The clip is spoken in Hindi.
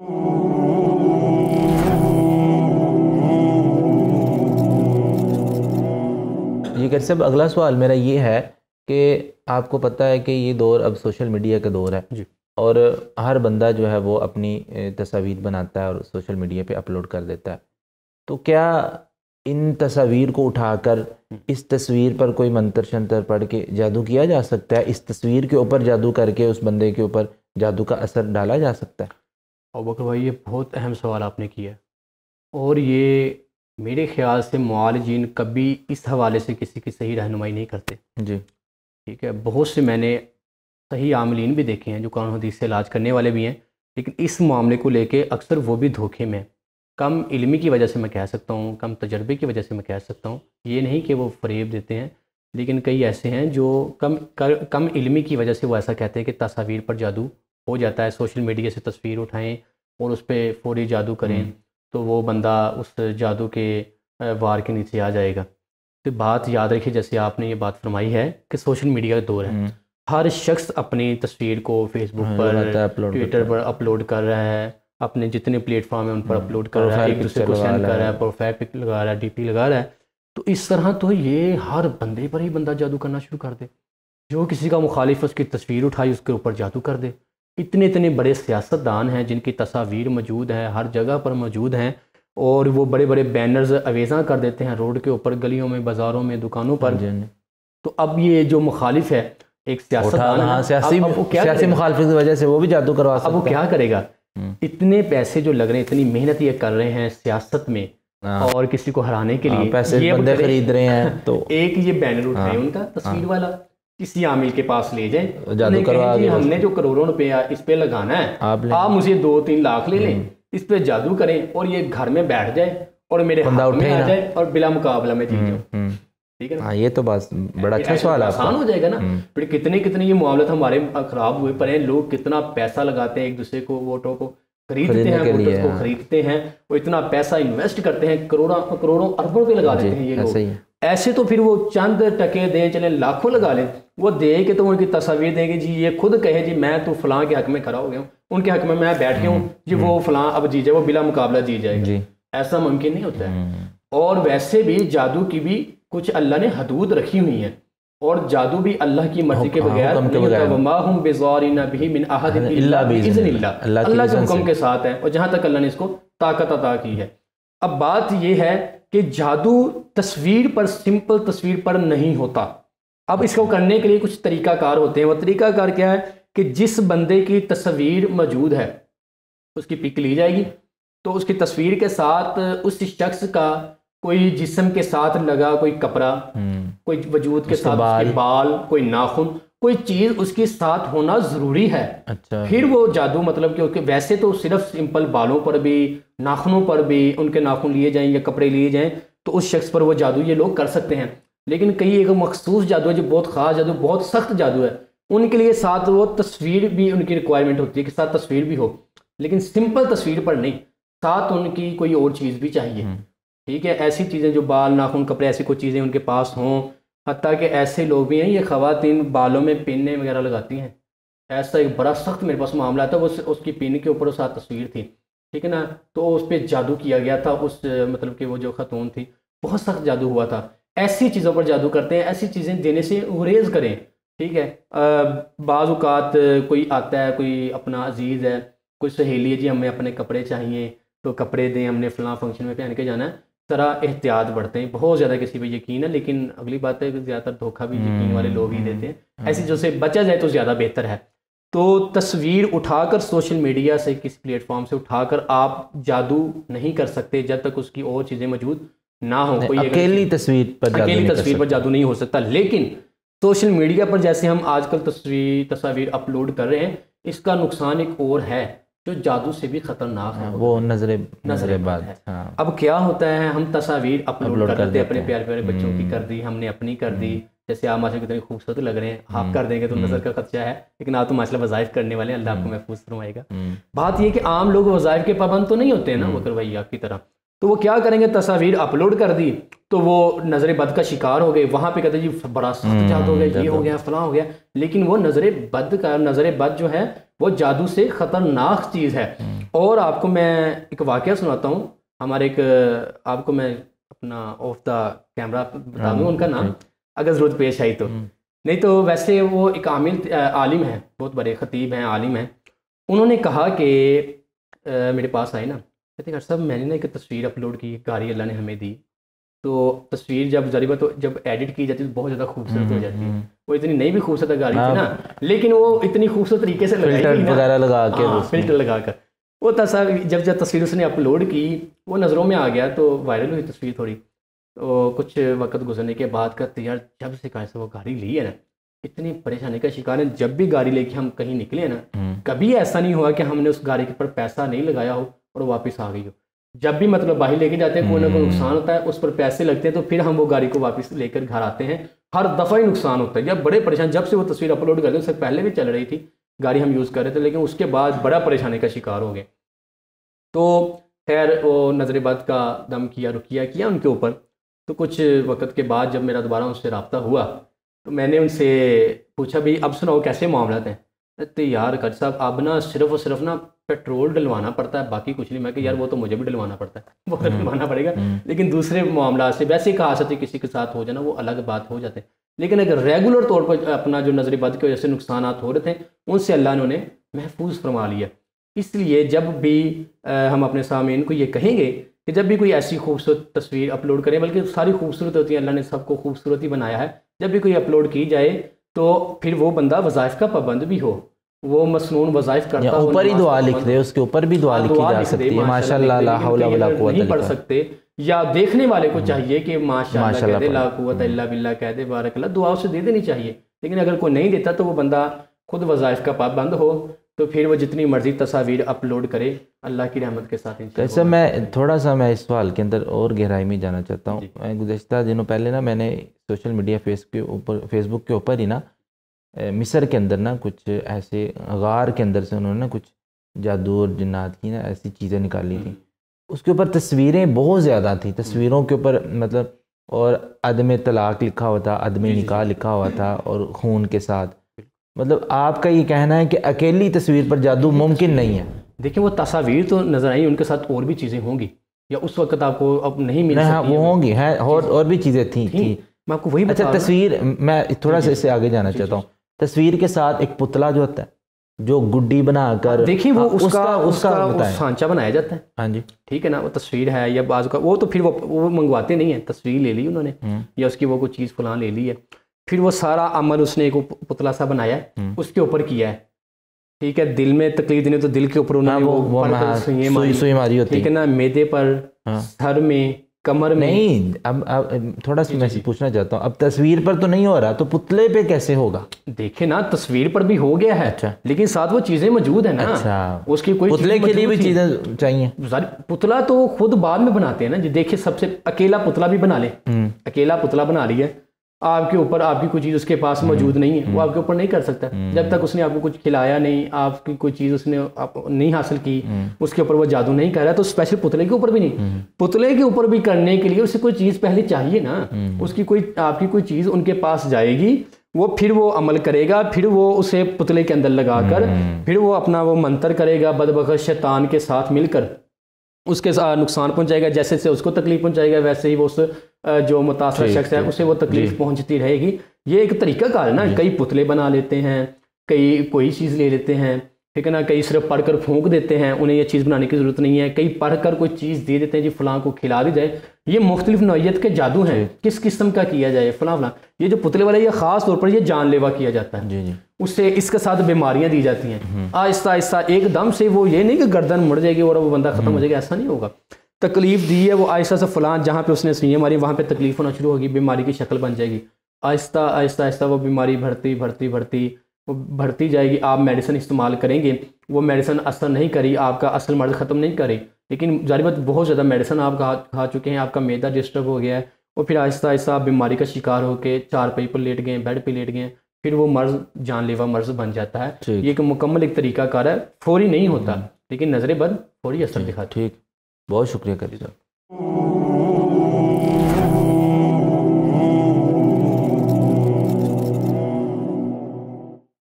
ये कर सब अगला सवाल मेरा ये है कि आपको पता है कि ये दौर अब सोशल मीडिया का दौर है जी। और हर बंदा जो है वो अपनी तस्वीर बनाता है और सोशल मीडिया पे अपलोड कर देता है। तो क्या इन तस्वीर को उठाकर इस तस्वीर पर कोई मंतर शंतर पढ़ के जादू किया जा सकता है? इस तस्वीर के ऊपर जादू करके उस बंदे के ऊपर जादू का असर डाला जा सकता है? और बकर भाई, ये बहुत अहम सवाल आपने किया और ये मेरे ख्याल से मुआलिजीन कभी इस हवाले से किसी की सही रहनुमाई नहीं करते। जी। ठीक है, बहुत से मैंने सही आमलीन भी देखे हैं जो कुरान हदीस से इलाज करने वाले भी हैं, लेकिन इस मामले को लेके अक्सर वो भी धोखे में। कम इल्मी की वजह से मैं कह सकता हूँ, कम तजर्बे की वजह से मैं कह सकता हूँ, ये नहीं कि वो फ़रेब देते हैं, लेकिन कई ऐसे हैं जो कम इल्मी की वजह से वो ऐसा कहते हैं कि तस्वीर पर जादू हो जाता है। सोशल मीडिया से तस्वीर उठाएँ और उस पर फ़ौरी जादू करें तो वो बंदा उस जादू के वार के नीचे आ जाएगा। तो बात याद रखिए, जैसे आपने ये बात फरमाई है कि सोशल मीडिया का दौर है, हर शख्स अपनी तस्वीर को फेसबुक पर, ट्विटर पर अपलोड कर रहा है, अपने जितने प्लेटफॉर्म है उन पर अपलोड कर रहा है, एक दूसरे को सेंड कर रहा है, प्रोफाइल पिक लगा रहा है, डीपी लगा रहा है। तो इस तरह तो ये हर बंदे पर ही बंदा जादू करना शुरू कर दे। जो किसी का मुखालिफ उसकी तस्वीर उठाई उसके ऊपर जादू कर दे। इतने इतने बड़े सियासतदान हैं जिनकी तस्वीर मौजूद है, हर जगह पर मौजूद हैं, और वो बड़े बड़े बैनर्स अवेज़ा कर देते हैं रोड के ऊपर, गलियों में, बाज़ारों में, दुकानों पर। तो अब ये जो मुखालिफ है, एक सियासतदान, सियासी मुखालिफत की वजह से वो भी जादू करवा सकता है। अब वो क्या करेगा? इतने पैसे जो लग रहे हैं, इतनी मेहनत ये कर रहे हैं सियासत में और किसी को हराने के लिए, पैसे ये बंदे खरीद रहे हैं तो एक ये बैनर उठाए उनका तस्वीर वाला, किसी आमिल के पास ले जाए, जादू करवा के हमने जो करोड़ों रुपया इस पे लगाना है, आप मुझे 2-3 लाख ले लें, इस पे जादू करें और ये घर में बैठ जाए और मेरे हाथ में आ जाए और बिला मुकाबला में जीत जाओ। ठीक है ना? ये तो बस बड़ा अच्छा सवाल है। आसान हो जाएगा ना। फिर कितने कितने ये मामले हमारे खराब हुए पर हैं। लोग कितना पैसा लगाते हैं एक दूसरे को, वोटों को खरीदते हैं, वोटर्स को खरीदते हैं, वो इतना पैसा इन्वेस्ट करते हैं, करोड़ों अरबों पे लगा देते हैं ये लोग। ऐसे तो फिर वो चंद टके दें, चले लाखों लगा लें, वो दे के तो उनकी तस्वीर देंगे जी, ये खुद कहे जी मैं तो फलां के हक में खड़ा हो गया हूँ, उनके हक में मैं बैठ गया हूँ जी, वो फलां अब जी जाए, वो बिला मुकाबला जी जाएगा। ऐसा मुमकिन नहीं होता है। और वैसे भी जादू की भी कुछ अल्लाह ने हदूद रखी हुई है, और जादू भी अल्लाह की मर्जी के बगैर नहीं होता। वमा हुम बिज़ारिन बिही मिन अहदिन इल्ला बिइज़निल्लाह, अल्लाह के हुक्म के साथ है, और जहाँ तक अल्लाह ने इसको ताकत अता की है। अब बात यह है कि जादू तस्वीर पर, सिंपल तस्वीर पर नहीं होता। अब इसको करने के लिए कुछ तरीकाकार होते हैं। वो तरीकाकार क्या है कि जिस बंदे की तस्वीर मौजूद है उसकी पिक ली जाएगी, तो उसकी तस्वीर के साथ उस शख्स का कोई जिस्म के साथ लगा कोई कपड़ा, कोई वजूद के साथ उसके बाल, कोई नाखून, कोई चीज़ उसके साथ होना ज़रूरी है। अच्छा। फिर वो जादू, मतलब कि उसके वैसे तो सिर्फ सिंपल बालों पर भी, नाखूनों पर भी उनके नाखून लिए जाएं या कपड़े लिए जाएं तो उस शख्स पर वो जादू ये लोग कर सकते हैं। लेकिन कई एक मखसूस जादू है जो बहुत ख़ास जादू, बहुत सख्त जादू है, उनके लिए साथ वो तस्वीर भी उनकी रिक्वायरमेंट होती है कि साथ तस्वीर भी हो, लेकिन सिंपल तस्वीर पर नहीं, साथ उनकी कोई और चीज़ भी चाहिए। ठीक है, ऐसी चीज़ें जो बाल, नाखून, कपड़े, ऐसी कोई चीज़ें उनके पास हों। हत्ता कि ऐसे लोग भी हैं, ये ख़वातीन बालों में पिन वगैरह लगाती हैं। ऐसा एक बड़ा सख्त मेरे पास मामला था, वो उसकी पिन के ऊपर साथ तस्वीर थी, ठीक है ना, तो उस पर जादू किया गया था। उस मतलब कि वो जो खतून थी, बहुत सख्त जादू हुआ था। ऐसी चीज़ों पर जादू करते हैं, ऐसी चीज़ें देने से गुरेज करें। ठीक है, बाज़ औक़ात कोई आता है, कोई अपना अजीज़ है, कोई सहेली है, जी हमें अपने कपड़े चाहिए तो कपड़े दें, हमने फ़लाँ फंक्शन में पहन के जाना है, तरह एहतियात बढ़ते हैं। बहुत ज़्यादा किसी पे यकीन है, लेकिन अगली बात है कि ज़्यादातर धोखा भी यकीन वाले लोग ही देते हैं। ऐसी जो से बचा जाए तो ज़्यादा बेहतर है। तो तस्वीर उठाकर सोशल मीडिया से, किसी प्लेटफॉर्म से उठाकर आप जादू नहीं कर सकते जब तक उसकी और चीज़ें मौजूद ना हो। कोई अकेली तस्वीर पर जादू नहीं हो सकता। लेकिन सोशल मीडिया पर जैसे हम आजकल तस्वीर अपलोड कर रहे हैं, इसका नुकसान एक और है जो जादू से भी खतरनाक है, वो नजरेबाज है। हाँ। अब क्या होता है, हम तस्वीर अपलोड कर देते हैं, अपने प्यारे प्यारे बच्चों की कर दी, हमने अपनी कर दी, जैसे आप माशाल्लाह कितने खूबसूरत लग रहे हैं, आप कर देंगे तो नजर का खदशा है, लेकिन आप तो माशाल्लाह वज़ाइफ करने वाले हैं, अल्लाह आपको महफूज फरमाएगा। बात यह कि आम लोग वज़ाइफ के पाबंद तो नहीं होते हैं ना बकर भाई आपकी तरह, तो वो क्या करेंगे, तस्वीर अपलोड कर दी तो वो नजर बद का शिकार हो गए। वहां पे कहते जी बड़ा सख्त जादू हो गया, ये हो गया, फलां हो गया, लेकिन वो नजर बद जो है वो जादू से ख़तरनाक चीज़ है। और आपको मैं एक वाक़या सुनाता हूँ। हमारे एक आपको मैं अपना ऑफ द कैमरा बता दूँ उनका नाम, अगर ज़रूरत पेश आई तो। नहीं तो वैसे वो एक आलिम है, बहुत बड़े ख़तीब हैं, आलिम हैं। उन्होंने कहा कि मेरे पास आए ना, कहते डॉक्टर साहब मैंने ना एक तस्वीर अपलोड की, गाड़ी अल्लाह ने हमें दी, तो तस्वीर जब जरिबा तो जब एडिट की जाती है तो बहुत ज़्यादा खूबसूरत हो जाती है। वो इतनी नहीं भी खूबसूरत गाड़ी थी ना, लेकिन वो इतनी खूबसूरत तरीके से फिल्टर वगैरह लगा के, फिल्टर लगा कर वो तस्वीर जब तस्वीर उसने अपलोड की वो नज़रों में आ गया तो वायरल हुई तस्वीर थोड़ी। तो कुछ वक्त गुजरने के बाद कहते यार जब से कहा वो गाड़ी ली है ना, इतनी परेशानी का शिकार है। जब भी गाड़ी लेके हम कहीं निकले ना, कभी ऐसा नहीं हुआ कि हमने उस गाड़ी के ऊपर पैसा नहीं लगाया हो और वापस आ गई हो। जब भी मतलब बाहर लेके जाते हैं कोई ना कोई नुकसान होता है, उस पर पैसे लगते हैं, तो फिर हम वो गाड़ी को वापस लेकर घर आते हैं, हर दफ़ा ही नुकसान होता है। जब बड़े परेशान, जब से वो तस्वीर अपलोड करते उससे पहले भी चल रही थी गाड़ी, हम यूज़ कर रहे थे, लेकिन उसके बाद बड़ा परेशानी का शिकार हो गए। तो खैर वो नजरबद का दम किया, रुकिया किया उनके ऊपर। तो कुछ वक्त के बाद जब मेरा दोबारा उनसे रब्ता हुआ तो मैंने उनसे पूछा भाई अब सुनाओ कैसे मामला हैं। तो यार खच साहब अब ना सिर्फ और सिर्फ ना पेट्रोल डलवाना पड़ता है, बाकी कुछ नहीं। मैं कि यार वो तो मुझे भी डलवाना पड़ता है, वो तो डलवाना पड़ेगा, लेकिन दूसरे मामला से वैसे कहा सकते किसी के साथ हो जाना वो अलग बात हो जाते हैं। लेकिन अगर रेगुलर तौर पर अपना जो नजरबद की वजह से नुकसान हो रहे थे उनसे अल्लाह ने उन्हें महफूज फरमा लिया। इसलिए जब भी हम अपने सामीन को ये कहेंगे कि जब भी कोई ऐसी खूबसूरत तस्वीर अपलोड करें, बल्कि सारी खूबसूरत होती है, अल्लाह ने सबको खूबसूरत ही बनाया है, जब भी कोई अपलोड की जाए तो फिर वो बंदा वज़ाइफ का पाबंद भी हो, वो मसनून वज़ाइफ करता हो, ऊपर ही दुआ लिख दे, उसके ऊपर भी दुआ लिखी जा सकती है, माशाअल्लाह ला हौला वला कुव्वत नहीं पढ़ सकते, या देखने वाले को चाहिए कि माशाअल्लाह कह दे, ला कुव्वत इल्ला बिल्लाह कह दे, बारकल्लाह, दुआ उसे दे देनी चाहिए। लेकिन अगर कोई नहीं देता तो वो बंदा खुद वज़ाइफ का पाबंद हो, तो फिर वो जितनी मर्जी तस्वीर अपलोड करे अल्लाह की रहमत के साथ। कैसे मैं थोड़ा सा मैं इस सवाल के अंदर और गहराई में जाना चाहता हूँ। मैं गुज़श्ता दिनों पहले ना मैंने सोशल मीडिया फेसबुक के ऊपर ही ना मिस्र के अंदर ना कुछ ऐसे गार के अंदर से उन्होंने ना कुछ जादू और जिन्नात की ना ऐसी चीज़ें निकाली थी। उसके ऊपर तस्वीरें बहुत ज़्यादा थी, तस्वीरों के ऊपर मतलब, और अदम तलाक लिखा हुआ था, अदम निकाह लिखा हुआ था, और खून के साथ। मतलब आपका ये कहना है कि अकेली तस्वीर पर जादू मुमकिन नहीं है? देखिए वो तस्वीर तो नज़र आई, उनके साथ और भी चीज़ें होंगी, या उस वक्त आपको अब नहीं मिल सकती। वो होंगी हैं, और भी चीज़ें थी। मैं आपको वही अच्छा तस्वीर, मैं थोड़ा सा इससे आगे जाना चाहता हूँ। तस्वीर के साथ एक पुतला जो होता है, जो गुड्डी बनाकर, देखिए वो उसका सांचा बनाया जाता है। हाँ जी, ठीक है ना, वो तस्वीर है या बाजू का, वो तो फिर वो मंगवाते नहीं है, तस्वीर ले ली उन्होंने या उसकी वो कोई चीज़ फलां ले ली है, फिर वो सारा अमल उसने एक पुतला सा बनाया है, उसके ऊपर किया है। ठीक है, दिल में तकलीफ देने तो दिल के ऊपर उन्होंने वो सुई मारी होती है, ठीक है ना, मैदे पर, सर में, कमर में। नहीं, अब थोड़ा सा मैं पूछना चाहता हूँ, अब तस्वीर पर तो नहीं हो रहा, तो पुतले पे कैसे होगा? देखे ना, तस्वीर पर भी हो गया है। अच्छा, लेकिन साथ वो चीजें मौजूद है ना। अच्छा, उसकी कोई पुतले के लिए भी चीजें चाहिए? पुतला तो खुद बाद में बनाते हैं ना जी। देखिए सबसे अकेला पुतला भी बना ले, अकेला पुतला बना लिया, आपके ऊपर आपकी कोई चीज़ उसके पास मौजूद नहीं है, वो आपके ऊपर नहीं कर सकता जब तक उसने आपको कुछ खिलाया नहीं, आपकी कोई चीज़ उसने नहीं हासिल की, उसके ऊपर वो जादू नहीं कर रहा। तो स्पेशल पुतले के ऊपर भी नहीं, पुतले के ऊपर भी करने के लिए उसे कोई चीज़ पहले चाहिए ना। उसकी कोई आपकी कोई चीज़ उनके पास जाएगी, वो फिर वो अमल करेगा, फिर वो उसे पुतले के अंदर लगाकर फिर वो अपना वो मंत्र करेगा, बदबख्श शैतान के साथ मिलकर उसके साथ नुकसान पहुंचाएगा। जैसे से उसको तकलीफ पहुंचाएगा वैसे ही वो उस जो मुतासर शख्स है उसे वो तकलीफ पहुंचती रहेगी। ये एक तरीका कार है ना। कई पुतले बना लेते हैं, कई कोई चीज़ ले लेते हैं, ठीक है ना, कई सिर्फ पढ़कर फूंक देते हैं, उन्हें ये चीज़ बनाने की ज़रूरत नहीं है, कई पढ़कर कोई चीज़ दे देते हैं जी फलां को खिला दी जाए। ये मुख्तलिफ नौइयत के जादू हैं, किस किस्म का किया जाए फलां फलां। ये जो पुतले वाला ये ख़ास तौर पर ये जानलेवा किया जाता है जी। उससे इसके साथ बीमारियां दी जाती हैं आहिस्ता आहिस्ता, एकदम से वो ये नहीं कि गर्दन मुड़ जाएगी और वो बंदा ख़त्म हो जाएगा, ऐसा नहीं होगा। तकलीफ दी है वो आहिस्ता से फलां जहाँ पे उसने सुइयां मारी वहाँ पे तकलीफ होना शुरू होगी, बीमारी की शक्ल बन जाएगी। आहिस्ता आहिस्ता आहिस्ता वो बीमारी बढ़ती बढ़ती बढ़ती वो बढ़ती जाएगी। आप मेडिसिन इस्तेमाल करेंगे, वो मेडिसिन असर नहीं करी, आपका असल मर्ज ख़त्म नहीं करे, लेकिन जारी बात बहुत ज़्यादा मेडिसिन आप खा चुके हैं, आपका मैदा डिस्टर्ब हो गया है, और फिर आहिस्ता आहिस्ता आप बीमारी का शिकार होकर चारपाई पर लेट गए, बेड पर लेट गए, फिर वो मर्ज जानलेवा मर्ज बन जाता है। ये एक मुकम्मल एक तरीका कार है, फौरी नहीं होता, लेकिन नज़र बद फौरी असर दिखाती है। ठीक, बहुत शुक्रिया करी साहब।